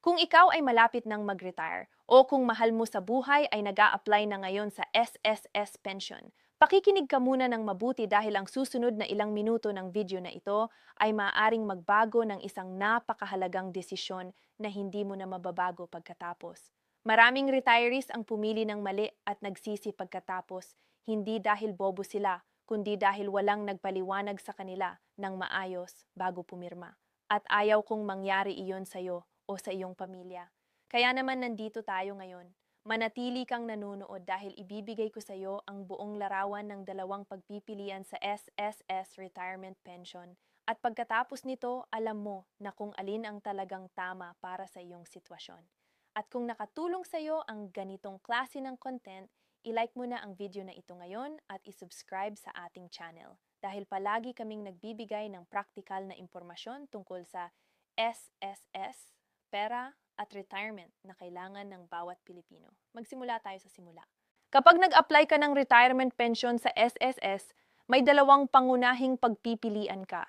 Kung ikaw ay malapit ng mag-retire o kung mahal mo sa buhay ay nag-a-apply na ngayon sa SSS pension, pakikinig ka muna ng mabuti dahil ang susunod na ilang minuto ng video na ito ay maaaring magbago ng isang napakahalagang desisyon na hindi mo na mababago pagkatapos. Maraming retirees ang pumili ng mali at nagsisi pagkatapos, hindi dahil bobo sila, kundi dahil walang nagpaliwanag sa kanila ng maayos bago pumirma. At ayaw kong mangyari iyon sa'yo o sa iyong pamilya. Kaya naman nandito tayo ngayon. Manatili kang nanonood dahil ibibigay ko sa iyo ang buong larawan ng dalawang pagpipilian sa SSS Retirement Pension. At pagkatapos nito, alam mo na kung alin ang talagang tama para sa iyong sitwasyon. At kung nakatulong sa iyo ang ganitong klase ng content, i-like mo na ang video na ito ngayon at i-subscribe sa ating channel. Dahil palagi kaming nagbibigay ng practical na impormasyon tungkol sa SSS, pera at retirement na kailangan ng bawat Pilipino. Magsimula tayo sa simula. Kapag nag-apply ka ng retirement pension sa SSS, may dalawang pangunahing pagpipilian ka.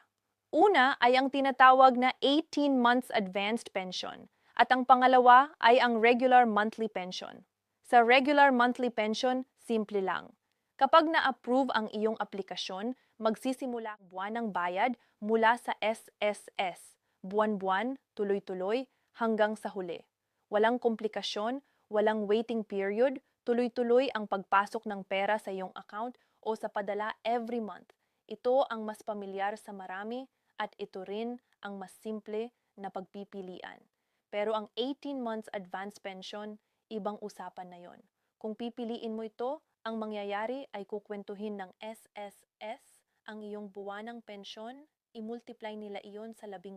Una ay ang tinatawag na 18 months advanced pension at ang pangalawa ay ang regular monthly pension. Sa regular monthly pension, simple lang. Kapag na-approve ang iyong aplikasyon, magsisimula ang buwan ng bayad mula sa SSS. Buwan-buwan, tuloy-tuloy, hanggang sa huli. Walang komplikasyon, walang waiting period, tuloy-tuloy ang pagpasok ng pera sa iyong account o sa padala every month. Ito ang mas pamilyar sa marami at ito rin ang mas simple na pagpipilian. Pero ang 18 months advance pension, ibang usapan na yon. Kung pipiliin mo ito, ang mangyayari ay kukwentuhin ng SSS ang iyong buwanang pensyon, i-multiply nila iyon sa 18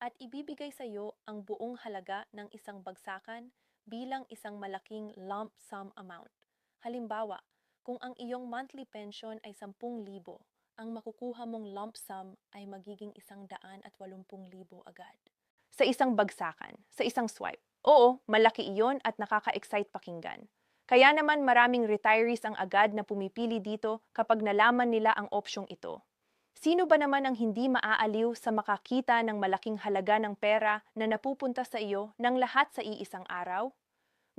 at ibibigay sa iyo ang buong halaga ng isang bagsakan bilang isang malaking lump sum amount. Halimbawa, kung ang iyong monthly pension ay 10,000, ang makukuha mong lump sum ay magiging 180,000 agad. Sa isang bagsakan, sa isang swipe. Oo, malaki iyon at nakaka-excite pakinggan. Kaya naman maraming retirees ang agad na pumipili dito kapag nalaman nila ang opsyong ito. Sino ba naman ang hindi maaaliw sa makakita ng malaking halaga ng pera na napupunta sa iyo ng lahat sa iisang araw?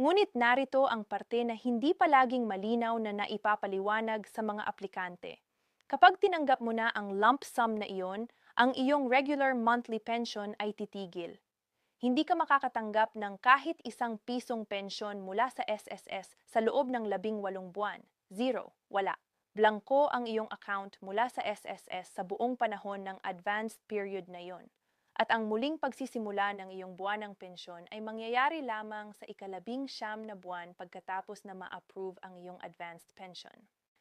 Ngunit narito ang parte na hindi palaging malinaw na naipapaliwanag sa mga aplikante. Kapag tinanggap mo na ang lump sum na iyon, ang iyong regular monthly pension ay titigil. Hindi ka makakatanggap ng kahit isang pisong pensyon mula sa SSS sa loob ng 18 buwan. Zero, wala. Blanko ang iyong account mula sa SSS sa buong panahon ng advanced period na iyon. At ang muling pagsisimula ng iyong buwanang pensyon ay mangyayari lamang sa ika-19 na buwan pagkatapos na ma-approve ang iyong advanced pension.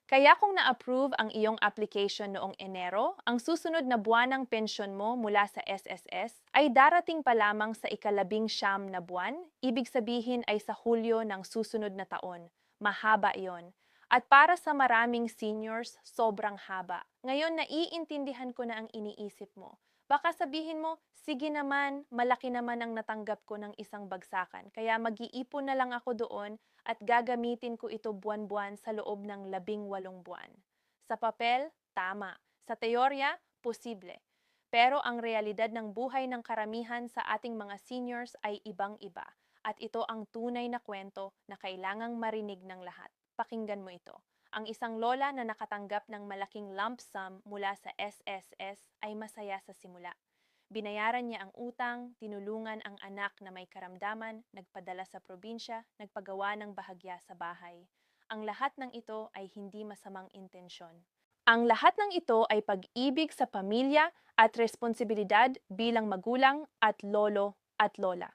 Kaya kung na-approve ang iyong application noong Enero, ang susunod na buwanang pensyon mo mula sa SSS ay darating pa lamang sa ika-19 na buwan, ibig sabihin ay sa Hulyo ng susunod na taon. Mahaba iyon. At para sa maraming seniors, sobrang haba. Ngayon, naiintindihan ko na ang iniisip mo. Baka sabihin mo, sige naman, malaki naman ang natanggap ko ng isang bagsakan, kaya mag-iipon na lang ako doon at gagamitin ko ito buwan-buwan sa loob ng 18 buwan. Sa papel, tama. Sa teorya, posible. Pero ang realidad ng buhay ng karamihan sa ating mga seniors ay ibang-iba. At ito ang tunay na kwento na kailangang marinig ng lahat. Pakinggan mo ito. Ang isang lola na nakatanggap ng malaking lump sum mula sa SSS ay masaya sa simula. Binayaran niya ang utang, tinulungan ang anak na may karamdaman, nagpadala sa probinsya, nagpagawa ng bahagya sa bahay. Ang lahat ng ito ay hindi masamang intensyon. Ang lahat ng ito ay pag-ibig sa pamilya at responsibilidad bilang magulang at lolo at lola.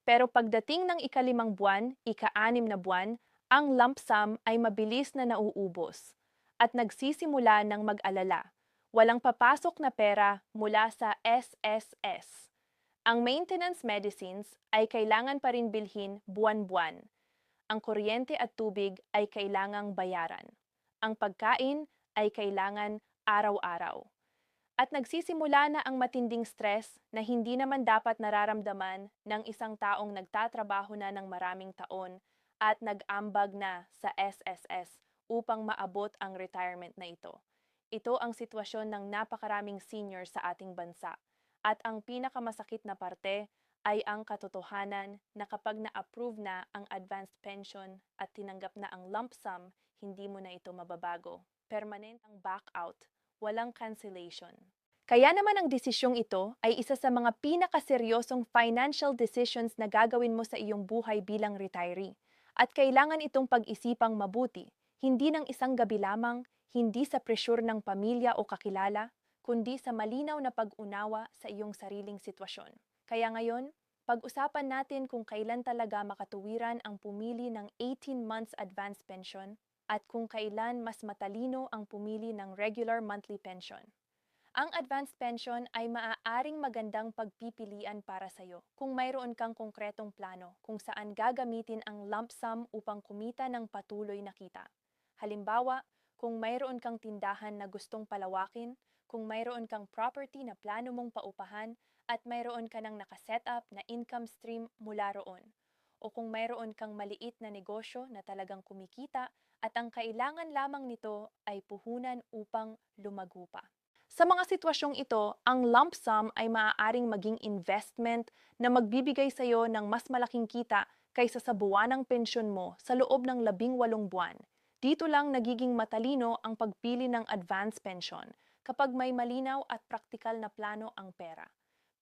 Pero pagdating ng ika-5 buwan, ika-6 na buwan, ang lump sum ay mabilis na nauubos at nagsisimula ng mag-alala. Walang papasok na pera mula sa SSS. Ang maintenance medicines ay kailangan pa rin bilhin buwan-buwan. Ang kuryente at tubig ay kailangang bayaran. Ang pagkain ay kailangan araw-araw. At nagsisimula na ang matinding stress na hindi naman dapat nararamdaman ng isang taong nagtatrabaho na ng maraming taon at nag-ambag na sa SSS upang maabot ang retirement na ito. Ito ang sitwasyon ng napakaraming senior sa ating bansa. At ang pinakamasakit na parte, ay ang katotohanan na kapag na-approve na ang advanced pension at tinanggap na ang lump sum, hindi mo na ito mababago. Permanent ang back-out, walang cancellation. Kaya naman ang desisyong ito ay isa sa mga pinakaseryosong financial decisions na gagawin mo sa iyong buhay bilang retiree. At kailangan itong pag-isipang mabuti, hindi ng isang gabi lamang, hindi sa presyur ng pamilya o kakilala, kundi sa malinaw na pag-unawa sa iyong sariling sitwasyon. Kaya ngayon, pag-usapan natin kung kailan talaga makatuwiran ang pumili ng 18 months advance pension at kung kailan mas matalino ang pumili ng regular monthly pension. Ang advanced pension ay maaaring magandang pagpipilian para sa iyo kung mayroon kang konkretong plano kung saan gagamitin ang lump sum upang kumita ng patuloy na kita. Halimbawa, kung mayroon kang tindahan na gustong palawakin, kung mayroon kang property na plano mong paupahan, at mayroon ka nang nakaset-up na income stream mula roon. O kung mayroon kang maliit na negosyo na talagang kumikita at ang kailangan lamang nito ay puhunan upang lumago pa. Sa mga sitwasyong ito, ang lump sum ay maaaring maging investment na magbibigay sa iyo ng mas malaking kita kaysa sa buwanang pensyon mo sa loob ng 18 buwan. Dito lang nagiging matalino ang pagpili ng advance pension kapag may malinaw at praktikal na plano ang pera.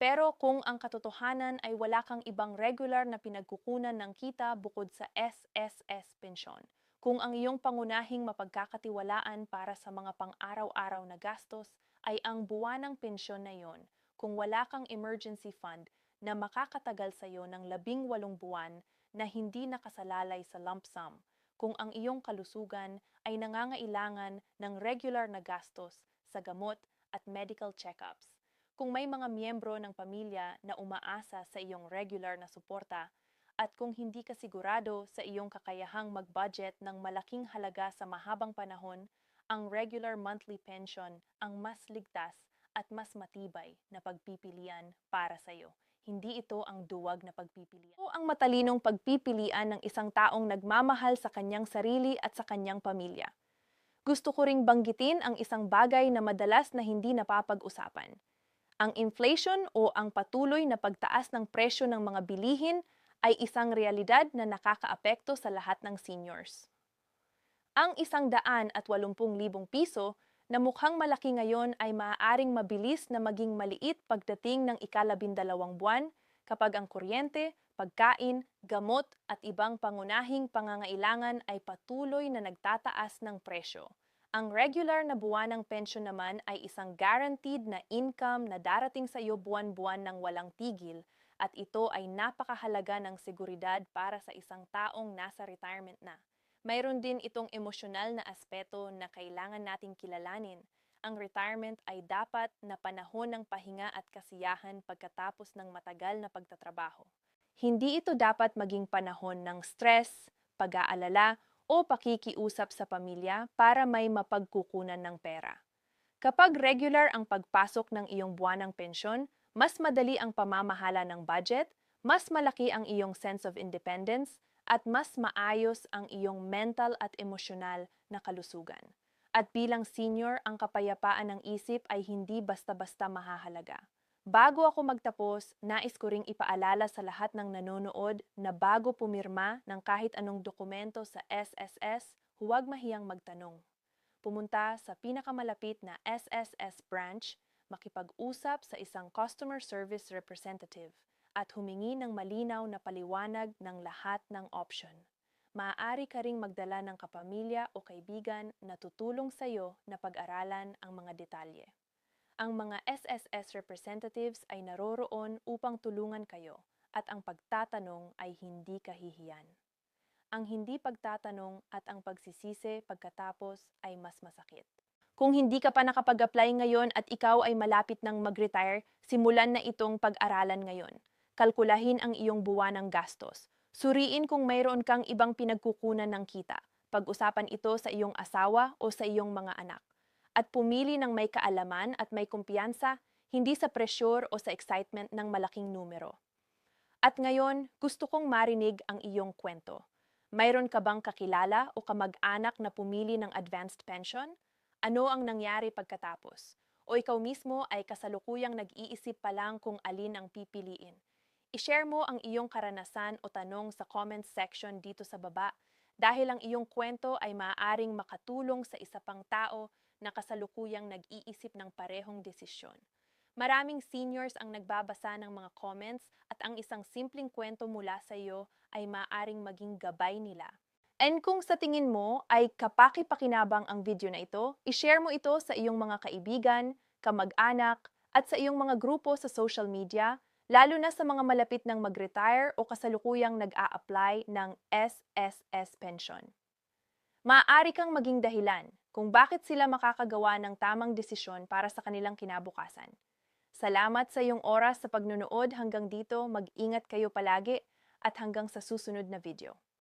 Pero kung ang katotohanan ay wala kang ibang regular na pinagkukunan ng kita bukod sa SSS pensyon, kung ang iyong pangunahing mapagkakatiwalaan para sa mga pang-araw-araw na gastos ay ang buwanang pensyon na yon, kung wala kang emergency fund na makakatagal sa iyo ng 18 buwan na hindi nakasalalay sa lump sum, kung ang iyong kalusugan ay nangangailangan ng regular na gastos sa gamot at medical checkups, kung may mga miyembro ng pamilya na umaasa sa iyong regular na suporta, at kung hindi ka sigurado sa iyong kakayahang mag-budget ng malaking halaga sa mahabang panahon, ang regular monthly pension ang mas ligtas at mas matibay na pagpipilian para sa iyo. Hindi ito ang duwag na pagpipilian. Ito ang matalinong pagpipilian ng isang taong nagmamahal sa kanyang sarili at sa kanyang pamilya. Gusto ko ring banggitin ang isang bagay na madalas na hindi napapag-usapan. Ang inflation o ang patuloy na pagtaas ng presyo ng mga bilihin ay isang realidad na nakakaapekto sa lahat ng seniors. Ang 180,000 piso na mukhang malaki ngayon ay maaaring mabilis na maging maliit pagdating ng ika-12 buwan kapag ang kuryente, pagkain, gamot at ibang pangunahing pangangailangan ay patuloy na nagtataas ng presyo. Ang regular na buwanang pensyon naman ay isang guaranteed na income na darating sa iyo buwan-buwan ng walang tigil at ito ay napakahalaga ng seguridad para sa isang taong nasa retirement na. Mayroon din itong emosyonal na aspeto na kailangan nating kilalanin. Ang retirement ay dapat na panahon ng pahinga at kasiyahan pagkatapos ng matagal na pagtatrabaho. Hindi ito dapat maging panahon ng stress, pag-aalala, o pakikiusap sa pamilya para may mapagkukunan ng pera. Kapag regular ang pagpasok ng iyong buwanang pensyon, mas madali ang pamamahala ng budget, mas malaki ang iyong sense of independence, at mas maayos ang iyong mental at emosyonal na kalusugan. At bilang senior, ang kapayapaan ng isip ay hindi basta-basta mahahalaga. Bago ako magtapos, nais ko ring ipaalala sa lahat ng nanonood na bago pumirma ng kahit anong dokumento sa SSS, huwag mahiyang magtanong. Pumunta sa pinakamalapit na SSS branch, makipag-usap sa isang customer service representative, at humingi ng malinaw na paliwanag ng lahat ng option. Maaari ka ring magdala ng kapamilya o kaibigan na tutulong sa iyo na pag-aralan ang mga detalye. Ang mga SSS representatives ay naroroon upang tulungan kayo at ang pagtatanong ay hindi kahihiyan. Ang hindi pagtatanong at ang pagsisisi pagkatapos ay mas masakit. Kung hindi ka pa nakapag-apply ngayon at ikaw ay malapit ng mag-retire, simulan na itong pag-aralan ngayon. Kalkulahin ang iyong buwanang gastos. Suriin kung mayroon kang ibang pinagkukunan ng kita. Pag-usapan ito sa iyong asawa o sa iyong mga anak. At pumili ng may kaalaman at may kumpiyansa, hindi sa pressure o sa excitement ng malaking numero. At ngayon, gusto kong marinig ang iyong kwento. Mayroon ka bang kakilala o kamag-anak na pumili ng advanced pension? Ano ang nangyari pagkatapos? O ikaw mismo ay kasalukuyang nag-iisip pa lang kung alin ang pipiliin? I-share mo ang iyong karanasan o tanong sa comment section dito sa baba dahil ang iyong kwento ay maaaring makatulong sa isa pang tao na kasalukuyang nag-iisip ng parehong desisyon. Maraming seniors ang nagbabasa ng mga comments at ang isang simpleng kwento mula sa iyo ay maaaring maging gabay nila. And kung sa tingin mo ay kapaki-pakinabang ang video na ito, i-share mo ito sa iyong mga kaibigan, kamag-anak, at sa iyong mga grupo sa social media, lalo na sa mga malapit ng mag-retire o kasalukuyang nag-a-apply ng SSS pension. Maaari kang maging dahilan kung bakit sila makakagawa ng tamang desisyon para sa kanilang kinabukasan. Salamat sa iyong oras sa pagnunood hanggang dito, mag-ingat kayo palagi at hanggang sa susunod na video.